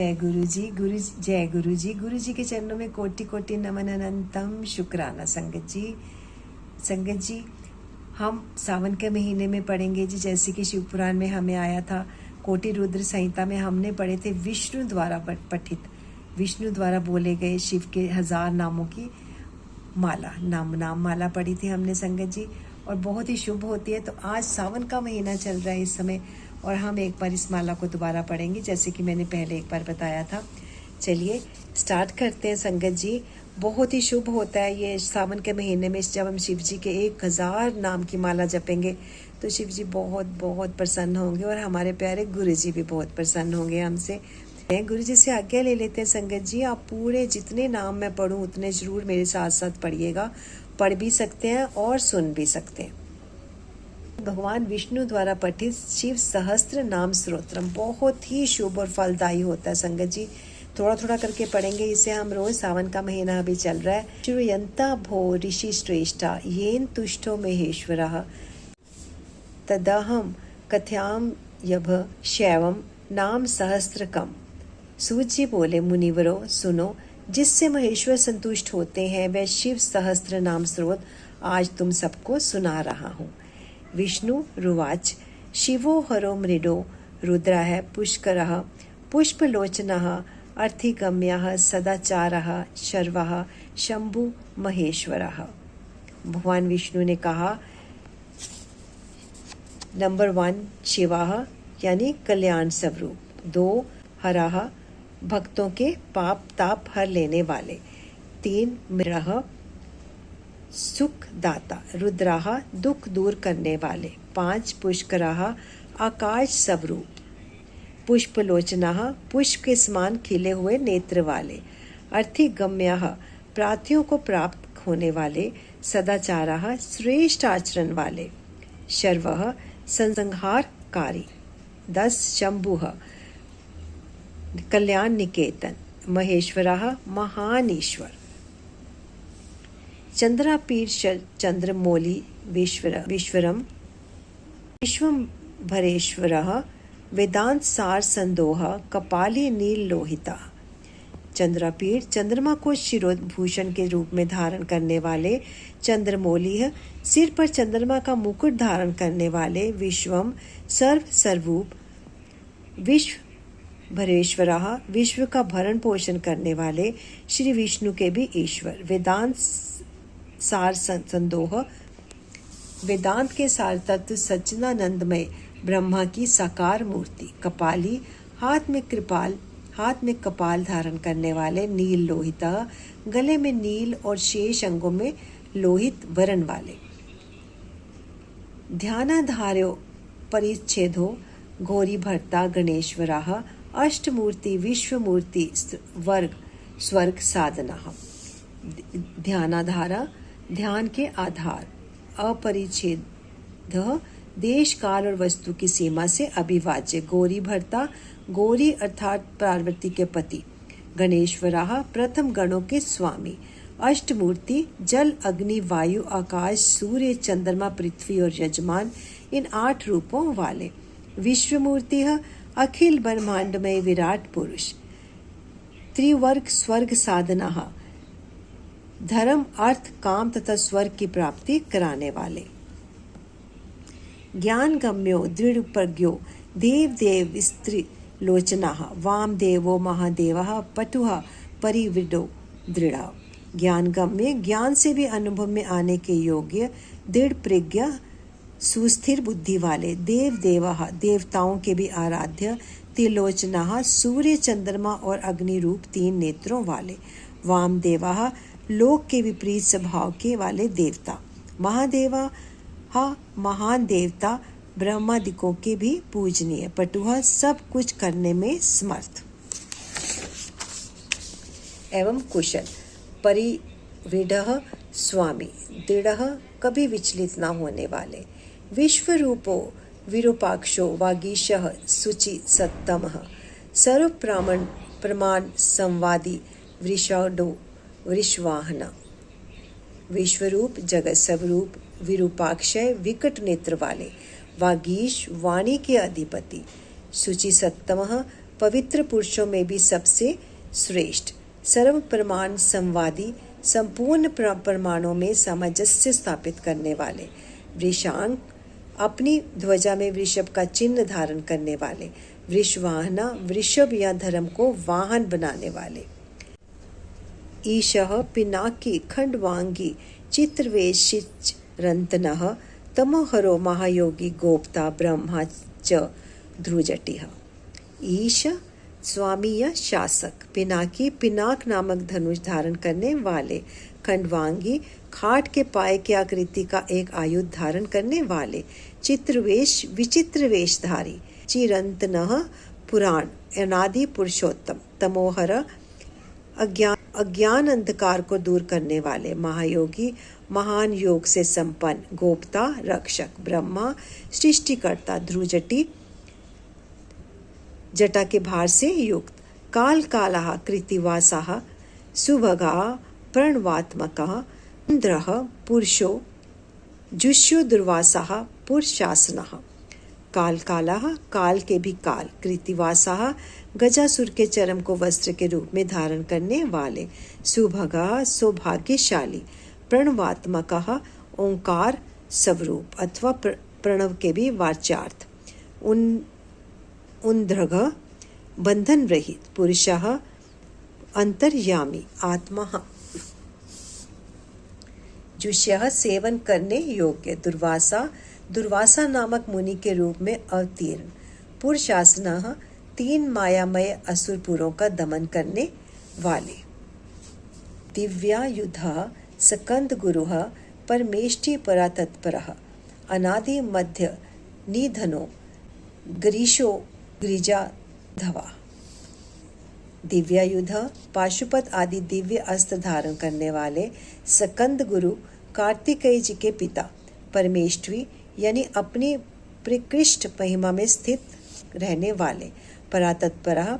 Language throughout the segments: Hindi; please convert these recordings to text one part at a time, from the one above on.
जय गुरु जी, जय गुरु जी के चरणों में कोटि कोटि नमन अनंतम शुक्राना। संगत जी हम सावन के महीने में पढ़ेंगे जी, जैसे कि शिव पुराण में हमें आया था। कोटि रुद्र संहिता में हमने पढ़े थे विष्णु द्वारा पठित, विष्णु द्वारा बोले गए शिव के 1000 नामों की माला, नाम माला पढ़ी थी हमने संगत जी, और बहुत ही शुभ होती है। तो आज सावन का महीना चल रहा है इस समय, और हम एक बार इस माला को दोबारा पढ़ेंगे, जैसे कि मैंने पहले एक बार बताया था। चलिए स्टार्ट करते हैं संगत जी। बहुत ही शुभ होता है ये सावन के महीने में, जब हम शिव जी के 1000 नाम की माला जपेंगे तो शिव जी बहुत बहुत प्रसन्न होंगे, और हमारे प्यारे गुरु जी भी बहुत प्रसन्न होंगे हमसे। गुरु जी से आज्ञा ले लेते हैं संगत जी। आप पूरे जितने नाम मैं पढ़ूं उतने जरूर मेरे साथ साथ पढ़िएगा। पढ़ भी सकते हैं और सुन भी सकते हैं। भगवान विष्णु द्वारा पठित शिव सहस्त्र नाम स्तोत्रम बहुत ही शुभ और फलदायी होता है संगत जी। थोड़ा थोड़ा करके पढ़ेंगे इसे हम रोज। सावन का महीना अभी चल रहा है। श्रूयंता भो ऋषि श्रेष्ठा येन तुष्टो महेश्वरः तदहम कथयाम यभ शैवम नाम सहस्त्रकम। सूत जी बोले, मुनिवरों सुनो, जिससे महेश्वर संतुष्ट होते हैं वह शिव सहस्त्र नाम स्रोत आज तुम सबको सुना रहा हूँ। विष्णु रुवाच, शिवो हरो मृडो रुद्रः पुष्करः पुष्पलोचनः अर्थिगम्यः सदाचारः शर्वः शंभु महेश्वरः। भगवान विष्णु ने कहा, नंबर 1 शिवाः यानी कल्याण स्वरूप, 2 हरः भक्तों के पाप ताप हर लेने वाले, 3 मृडः सुख दाता, रुद्राः दुख दूर करने वाले, 5 पुष्कराः आकाश स्वरूप, पुष्पलोचनाः पुष्प के समान खिले हुए नेत्र वाले, अर्थिगम्याः प्रार्थियों को प्राप्त होने वाले, सदाचाराः श्रेष्ठ आचरण वाले, शर्वः संसंहारकारी, 10 शंभुः कल्याण निकेतन, महेश्वरः महान ईश्वर, चंद्रापीठ चंद्रमौली विश्वरम विश्वभरेश्वरः वेदांत सार संदोह कपाली नील लोहिता। चंद्रापीठ चंद्रमा को शिरोभूषण के रूप में धारण करने वाले, चंद्रमौली सिर पर चंद्रमा का मुकुट धारण करने वाले, विश्वम सर्वस्वरूप, विश्वभरेश्वरः विश्व का भरण पोषण करने वाले, श्री विष्णु के भी ईश्वर, वेदांत सार संदोह वेदांत के सार तत्व सच्चिदानंदमय ब्रह्मा की साकार मूर्ति, कपाली हाथ में कपाल धारण करने वाले, नील लोहिता गले में नील और शेष अंगों में लोहित वर्ण वाले, ध्यानाधार्यो परिच्छेदो घोरी भर्ता गणेश्वरः अष्टमूर्ति विश्वमूर्ति स्वर्ग साधना। ध्यानाधारा ध्यान के आधार, अपरिच्छेद देश काल और वस्तु की सीमा से अभिवाज्य, गौरी भर्ता गौरी अर्थात पार्वती के पति, गणेश्वरः प्रथम गणों के स्वामी, अष्टमूर्ति जल अग्नि वायु आकाश सूर्य चंद्रमा पृथ्वी और यजमान इन 8 रूपों वाले, विश्वमूर्ति अखिल ब्रह्मांडमय विराट पुरुष, त्रिवर्ग स्वर्ग साधना धर्म अर्थ काम तथा स्वर्ग की प्राप्ति कराने वाले, ज्ञान गम्यो दृढ़ प्रज्ञो देव स्त्री लोचना, वाम देवो महादेवः पटुः परिविडो दृढ़। ज्ञान गम्य ज्ञान से भी अनुभव में आने के योग्य, दृढ़ प्रज्ञा सुस्थिर बुद्धि वाले, देवः देवताओं के भी आराध्य, त्रिलोचना सूर्य चंद्रमा और अग्नि रूप 3 नेत्रों वाले, वामदेवः लोक के विपरीत स्वभाव के वाले देवता, महादेवा महान देवता ब्रह्मादिकों के भी पूजनीय, पटुहा सब कुछ करने में समर्थ एवं कुशल, परिविडः स्वामी, दृढ़ कभी विचलित न होने वाले, विश्व रूपो विरूपाक्षो वागीशः शुचि सत्तमः, सर्व प्रमाण संवादी वृषाडो वृषवाहना, विश्वरूप जगत स्वरूप विरूपाक्षय विकट नेत्र वाले, वागीश वाणी के अधिपति, शुचि सत्तमः पवित्र पुरुषों में भी सबसे श्रेष्ठ, सर्व प्रमाण संवादी, संपूर्ण प्रमाणों में सामंजस्य स्थापित करने वाले, वृषांक, अपनी ध्वजा में वृषभ का चिन्ह धारण करने वाले, वृषवाहना, वृषभ या धर्म को वाहन बनाने वाले, ईशः, पिनाकी, खंडवांगी, चित्रवेशिरंतनः, तमोहरो, महायोगी, गोप्ता, ब्रह्मा च ध्रुजटिः। ईश स्वामी या शासक, पिनाकी, पिनाक नामक धनुष धारण करने वाले, खंडवांगी, खाट के पाए की आकृति का एक आयुध धारण करने वाले, चित्रवेश, विचित्र वेशधारी, चिरंतनः, पुराण, अनादि पुरुषोत्तम, तमोहर, अज्ञान अंधकार को दूर करने वाले, महायोगी, महान योग से संपन्न, गोप्ता, रक्षक, ब्रह्मा, सृष्टिकर्ता, ध्रुजटी, जटा के भार से युक्त, काल कालः, कृतिवासः, सुभगा, प्रणवात्मकः, इंद्रः, पुरुषो, जुष्यो, दुर्वासः, पुरुषासनः, काल कालः, काल के भी काल, कृतिवासः, गजासुर के चरम को वस्त्र के रूप में धारण करने वाले, सुभगा, सौभाग्यशाली, प्रणवात्मकः, ओंकार स्वरूप अथवा प्रणव के भी वाच्यार्थ, उन्द्रघ, बंधन रहित, पुरुषः, अंतर्यामी, आत्मा, जुष्यः, सेवन करने योग्य, दुर्वासा, दुर्वासा नामक मुनि के रूप में अवतीर्ण, पुरुषासनः, 3 मायामय असुरपुरों का दमन करने वाले, दिव्यायुधः, सकंद गुरुः, परमेष्टि परातत्परः, अनादि मध्य निधनो, ग्रीशो, गिरिजाधवा, दिव्यायुध, पाशुपत आदि दिव्य अस्त्र धारण करने वाले, सकंद गुरु, कार्तिकेय जी के पिता, परमेष्ठी यानी अपनी प्रकृष्ट महिमा में स्थित रहने वाले, परातत्परः,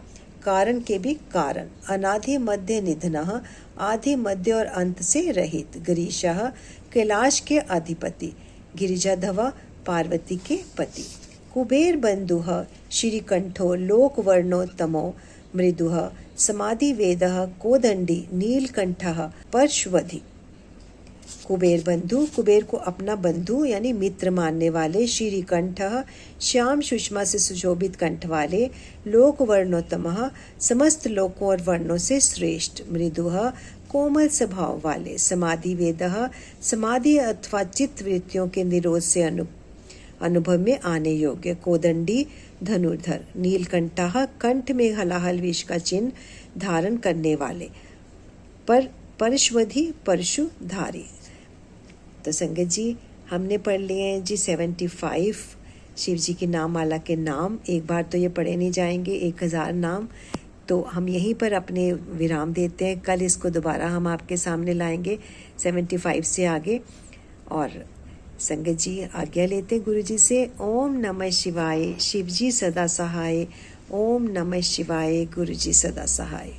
कारण के भी कारण, अनादि मध्य निधनः, आदि मध्य और अंत से रहित, गिरीशः, कैलाश के अधिपति, गिरिजाधवा, पार्वती के पति, कुबेर बंधुः, श्रीकंठो, लोकवर्णोत्तमो, मृदुः, समाधि वेदः, कोदंडी, नीलकंठः, परशुवधि, कुबेर बंधु, कुबेर को अपना बंधु यानी मित्र मानने वाले, श्रीकंठः, श्याम सुषमा से सुशोभित कंठ वाले, लोकवर्णोत्तमः, समस्त लोकों और वर्णों से श्रेष्ठ, मृदुः, कोमल स्वभाव वाले, समाधि वेदः, समाधि अथवा चित्त वृत्तियों के निरोध से अनुभव में आने योग्य, कोदंडी, धनुर्धर, नीलकंठः, कंठ में हलाहल विष का चिन्ह धारण करने वाले, परशुवधि, परशुधारी। तो संगत जी, हमने पढ़ लिए हैं जी 75 शिव जी की नाम माला के नाम। एक बार तो ये पढ़े नहीं जाएंगे, 1000 नाम। तो हम यहीं पर अपने विराम देते हैं। कल इसको दोबारा हम आपके सामने लाएंगे 75 से आगे। और संगत जी आज्ञा लेते गुरु जी से। ओम नमः शिवाय, शिव जी सदा सहाय। ओम नमः शिवाय, गुरु जी सदा सहाय।